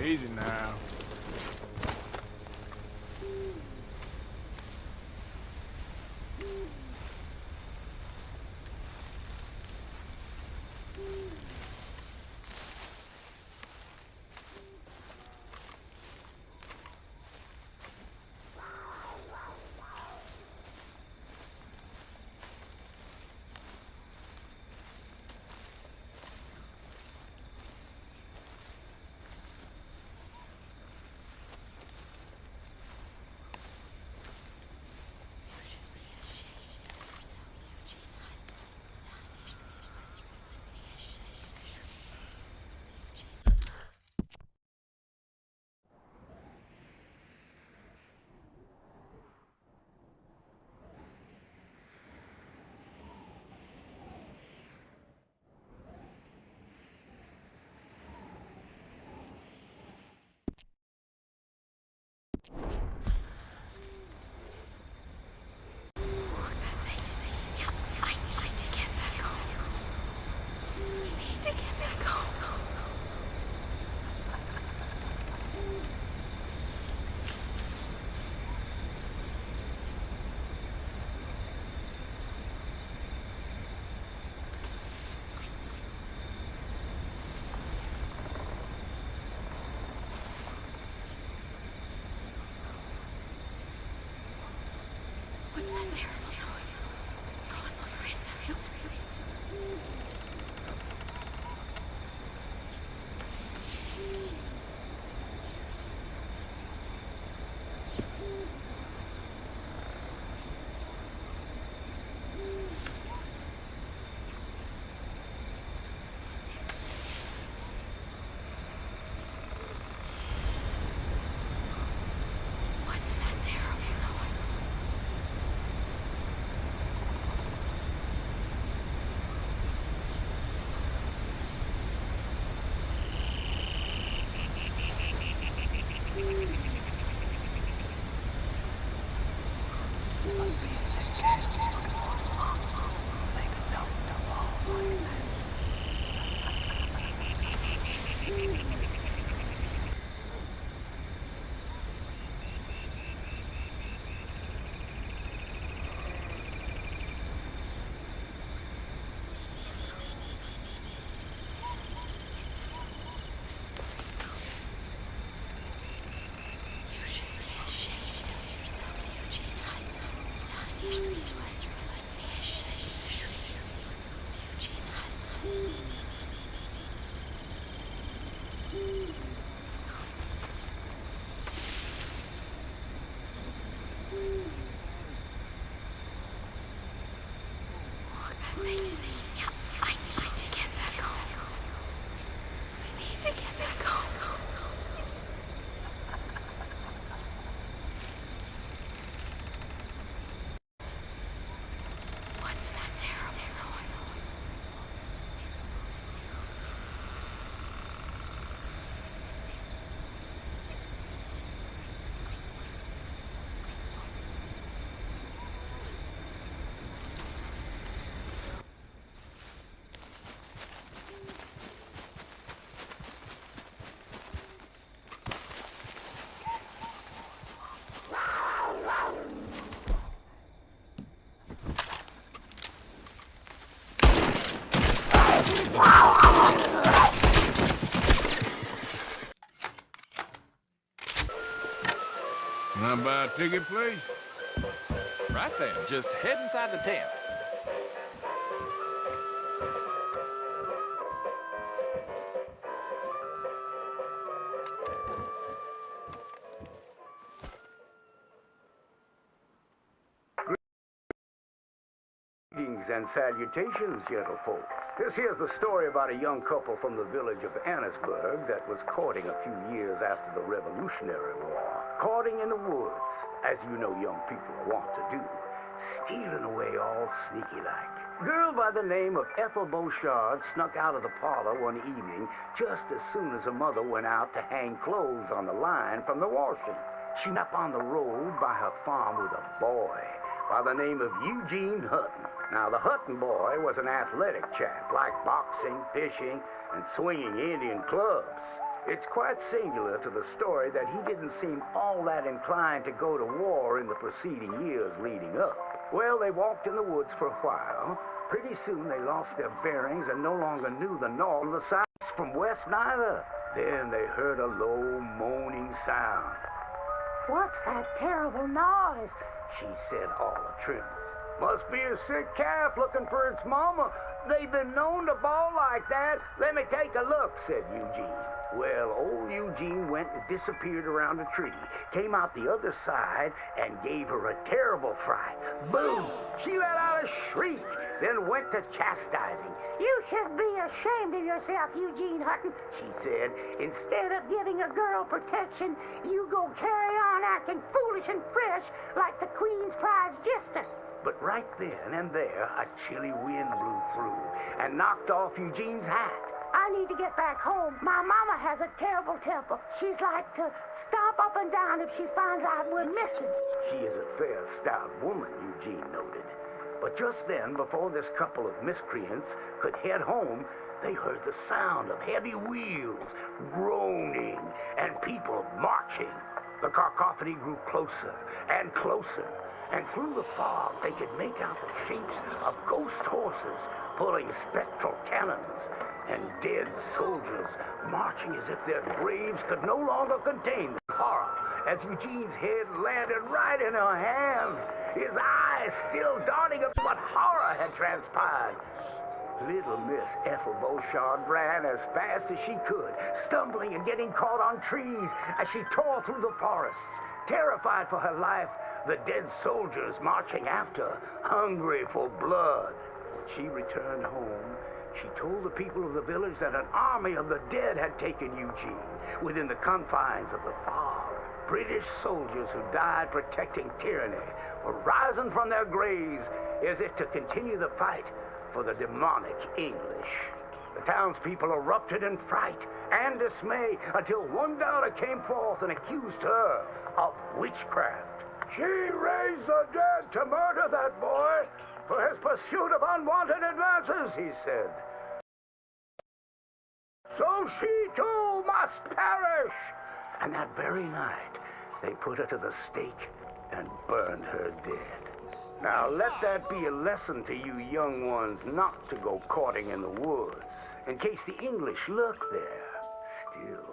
Easy now. What's that terrible noise? Oh, there is nothing. What's that terrible noise? Must be a sick cat. Make a note to all like that. You should be ashamed of yourself, Eugene. Nicht wie was mir ashamed, Eugene. I need to get back home. I need to get back home. What's that terrible noise? Can I buy a ticket, please? Right there. Just head inside the tent. Greetings and salutations, gentlefolk. This here's the story about a young couple from the village of Annisburg that was courting a few years after the Revolutionary War. Courting in the woods, as you know young people are wont to do. Stealing away all sneaky-like. Girl by the name of Ethel Beauchard snuck out of the parlor one evening just as soon as her mother went out to hang clothes on the line from the washing. She went up on the road by her farm with a boy by the name of Eugene Hutton. Now, the Hutton boy was an athletic chap, liked boxing, fishing, and swinging Indian clubs. It's quite singular to the story that he didn't seem all that inclined to go to war in the preceding years leading up. Well, they walked in the woods for a while. Pretty soon they lost their bearings and no longer knew the north or the south from west neither. Then they heard a low moaning sound. What's that terrible noise? She said, all a-trim. Must be a sick calf looking for its mama. They've been known to bawl like that. Let me take a look, said Eugene. Well, old Eugene went and disappeared around a tree, came out the other side, and gave her a terrible fright. Boom! She let out a shriek, then went to chastising. You should be ashamed of yourself, Eugene Hutton, She said, Instead of giving a girl protection, you go carry on acting foolish and fresh like the Queen's prize jester. But right then and there, a chilly wind blew through and knocked off Eugene's hat. I need to get back home. My mama has a terrible temper. She's like to stomp up and down if she finds out we're missing. She is a fair, stout woman, Eugene noted. But just then, before this couple of miscreants could head home, they heard the sound of heavy wheels, groaning, and people marching. The cacophony grew closer and closer, and through the fog they could make out the shapes of ghost horses pulling spectral cannons, and dead soldiers marching as if their graves could no longer contain the horror as Eugene's head landed right in her hands, his eyes still darting at what horror had transpired. Little Miss Ethel Beauchard ran as fast as she could, stumbling and getting caught on trees as she tore through the forests, terrified for her life, the dead soldiers marching after, hungry for blood. When she returned home, she told the people of the village that an army of the dead had taken Eugene within the confines of the fog. British soldiers who died protecting tyranny were rising from their graves as if to continue the fight for the demonic English. The townspeople erupted in fright and dismay until one daughter came forth and accused her of witchcraft. She raised the dead to murder that boy for his pursuit of unwanted advances, he said. So she too must perish. And that very night, they put her to the stake and burned her dead. Now let that be a lesson to you young ones not to go courting in the woods, in case the English lurk there still.